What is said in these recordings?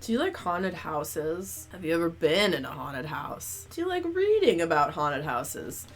Do you like haunted houses? Have you ever been in a haunted house? Do you like reading about haunted houses?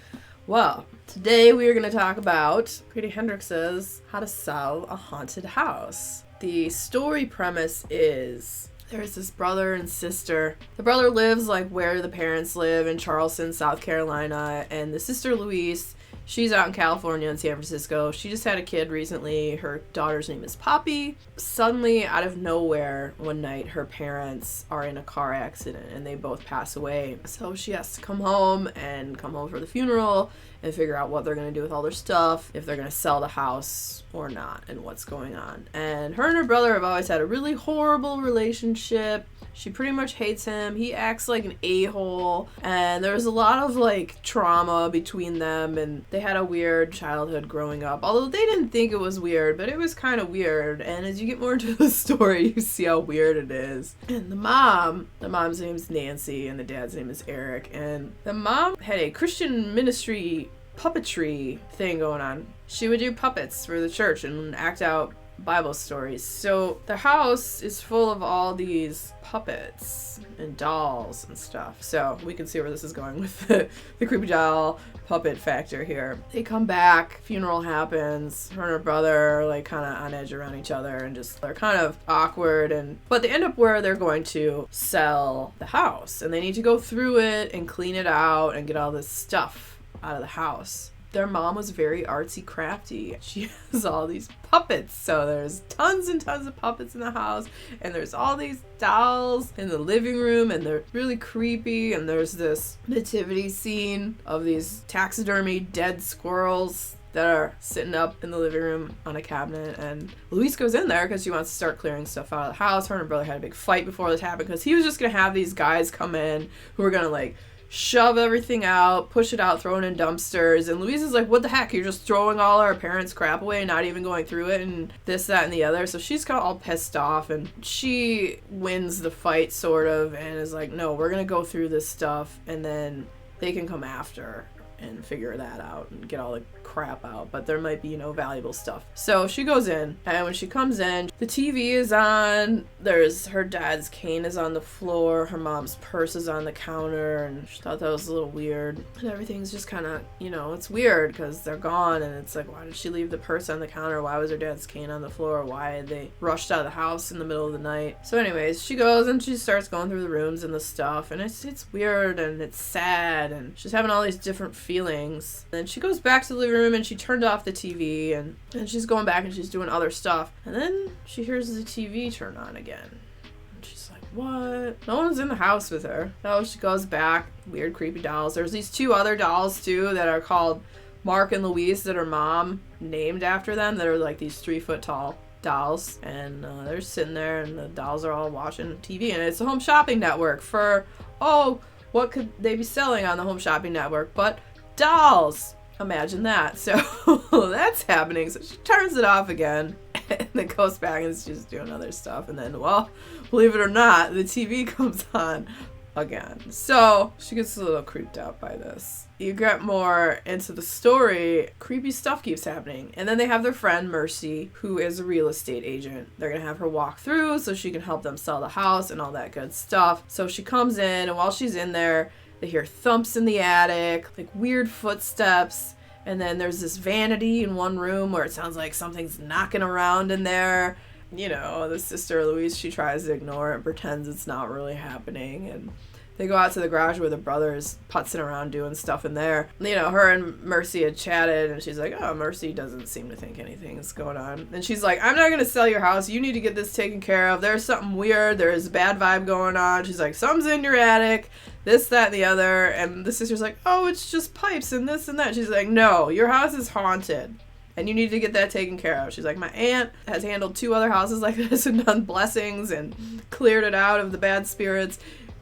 Well, today we are going to talk about Grady Hendrix's How to Sell a Haunted House. The story premise is there's this brother and sister. The brother lives like where the parents live in Charleston, South Carolina, and the sister Louise, she's out in California and San Francisco. She just had a kid recently. Her daughter's name is Poppy. Suddenly, out of nowhere, one night, her parents are in a car accident and they both pass away. So she has to come home for the funeral and figure out what they're going to do with all their stuff, if they're going to sell the house or not, and what's going on. And her and her brother have always had a really horrible relationship. She pretty much hates him. He acts like an a-hole. And there's a lot of like trauma between them, and they had a weird childhood growing up. Although they didn't think it was weird, but it was kind of weird. And as you get more into the story, you see how weird it is. And the mom's name is Nancy, and the dad's name is Eric. And the mom had a Christian ministry puppetry thing going on. She would do puppets for the church and act out Bible stories. So the house is full of all these puppets and dolls and stuff. So we can see where this is going with the creepy doll puppet factor here. They come back, funeral happens, her and her brother are like kind of on edge around each other and just they're kind of awkward, but they end up where they're going to sell the house and they need to go through it and clean it out and get all this stuff out of the house. Their mom was very artsy crafty. She has all these puppets. So there's tons and tons of puppets in the house. And there's all these dolls in the living room. And they're really creepy. And there's this nativity scene of these taxidermy dead squirrels that are sitting up in the living room on a cabinet. And Louise goes in there because she wants to start clearing stuff out of the house. Her and her brother had a big fight before this happened because he was just going to have these guys come in who were going to like shove everything out, push it out, throw it in dumpsters. And Louise is like, what the heck? You're just throwing all our parents' crap away, not even going through it, and this, that, and the other. So she's kind of all pissed off, and she wins the fight, sort of, and is like, no, we're going to go through this stuff, and then they can come after and figure that out and get all the crap out, but there might be, valuable stuff. So she goes in, and when she comes in, the TV is on, there's her dad's cane is on the floor, her mom's purse is on the counter, and she thought that was a little weird, and everything's just kind of, it's weird because they're gone, and it's like, why did she leave the purse on the counter? Why was her dad's cane on the floor? Why had they rushed out of the house in the middle of the night? So anyways, she goes and she starts going through the rooms and the stuff, and it's weird, and it's sad, and she's having all these different feelings. Then she goes back to the living room and she turned off the TV and she's going back and she's doing other stuff. And then she hears the TV turn on again. And she's like, what? No one's in the house with her. So she goes back. Weird, creepy dolls. There's these two other dolls too that are called Mark and Louise that her mom named after them. That are like these 3-foot tall dolls. And they're sitting there and the dolls are all watching TV. And it's a home shopping network for, what could they be selling on the home shopping network but dolls? Imagine that. So that's happening. So she turns it off again and then goes back and is just doing other stuff. And then, well, believe it or not, the TV comes on again. So she gets a little creeped out by this. You get more into the story, creepy stuff keeps happening. And then they have their friend Mercy, who is a real estate agent. They're going to have her walk through so she can help them sell the house and all that good stuff. So she comes in, and while she's in there, they hear thumps in the attic, like weird footsteps. And then there's this vanity in one room where it sounds like something's knocking around in there. The sister Louise, she tries to ignore it and pretends it's not really happening. And they go out to the garage where the brother's putzing around doing stuff in there. Her and Mercy had chatted, and she's like, oh, Mercy doesn't seem to think anything's going on. And she's like, I'm not going to sell your house. You need to get this taken care of. There's something weird. There's a bad vibe going on. She's like, something's in your attic, this, that, and the other. And the sister's like, oh, it's just pipes and this and that. She's like, no, your house is haunted. And you need to get that taken care of. She's like, my aunt has handled 2 other houses like this and done blessings and cleared it out of the bad spirits.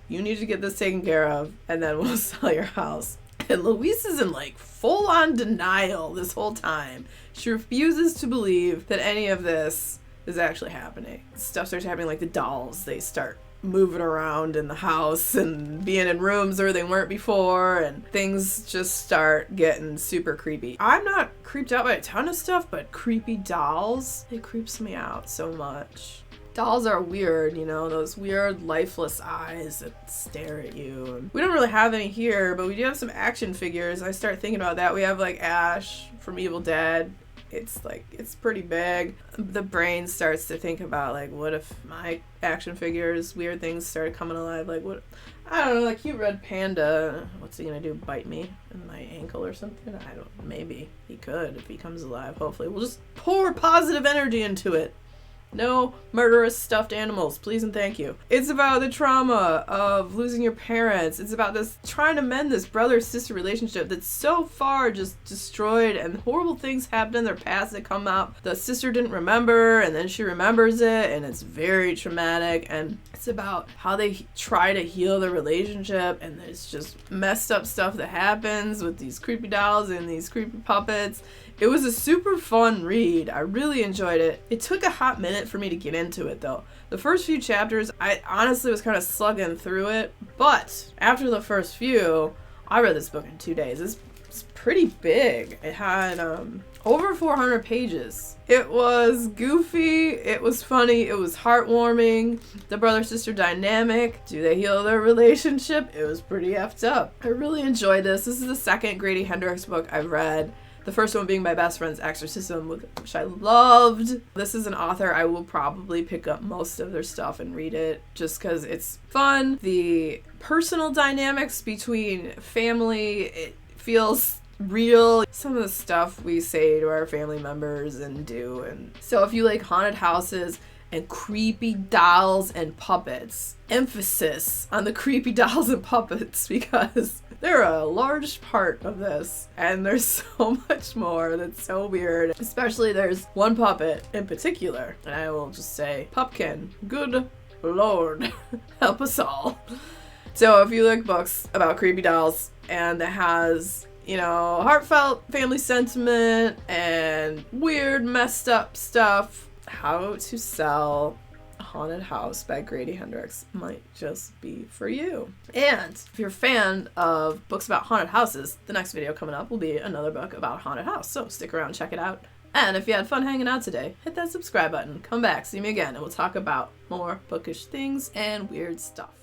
You need to get this taken care of, and then we'll sell your house. And Louise is in like full-on denial this whole time. She refuses to believe that any of this is actually happening. Stuff starts happening, like the dolls. They start moving around in the house and being in rooms where they weren't before, and things just start getting super creepy. I'm not creeped out by a ton of stuff, but creepy dolls, it creeps me out so much. Dolls are weird, you know, those weird lifeless eyes that stare at you. And we don't really have any here, but we do have some action figures. I start thinking about that. We have like Ash from Evil Dead. It's pretty big. The brain starts to think about, like, what if my action figures, weird things started coming alive? Like, what, I don't know, like cute red panda. What's he gonna do? Bite me in my ankle or something? I don't, maybe. He could if he comes alive, hopefully. We'll just pour positive energy into it. No murderous stuffed animals, please and thank you. It's about the trauma of losing your parents. It's about this trying to mend this brother-sister relationship that's so far just destroyed, and horrible things happen in their past that come out. The sister didn't remember, and then she remembers it, and it's very traumatic. And it's about how they try to heal the relationship, and there's just messed up stuff that happens with these creepy dolls and these creepy puppets. It was a super fun read. I really enjoyed it. It took a hot minute for me to get into it, though. The first few chapters, I honestly was kind of slugging through it, but after the first few, I read this book in 2 days. It's pretty big. It had over 400 pages. It was goofy, it was funny, it was heartwarming. The brother-sister dynamic, do they heal their relationship? It was pretty effed up. I really enjoyed this. This is the second Grady Hendrix book I've read. The first one being My Best Friend's Exorcism, which I loved. This is an author I will probably pick up most of their stuff and read it just because it's fun. The personal dynamics between family, it feels real. Some of the stuff we say to our family members and do. And so if you like haunted houses and creepy dolls and puppets, emphasis on the creepy dolls and puppets because they're a large part of this, and there's so much more that's so weird. Especially there's one puppet in particular, and I will just say, Pupkin, good lord, help us all. So if you like books about creepy dolls and that has, you know, heartfelt family sentiment and weird messed up stuff, How to Sell a Haunted House by Grady Hendrix might just be for you. And if you're a fan of books about haunted houses, the next video coming up will be another book about a haunted house, so stick around and check it out. And if you had fun hanging out today, hit that subscribe button, come back, see me again, and we'll talk about more bookish things and weird stuff.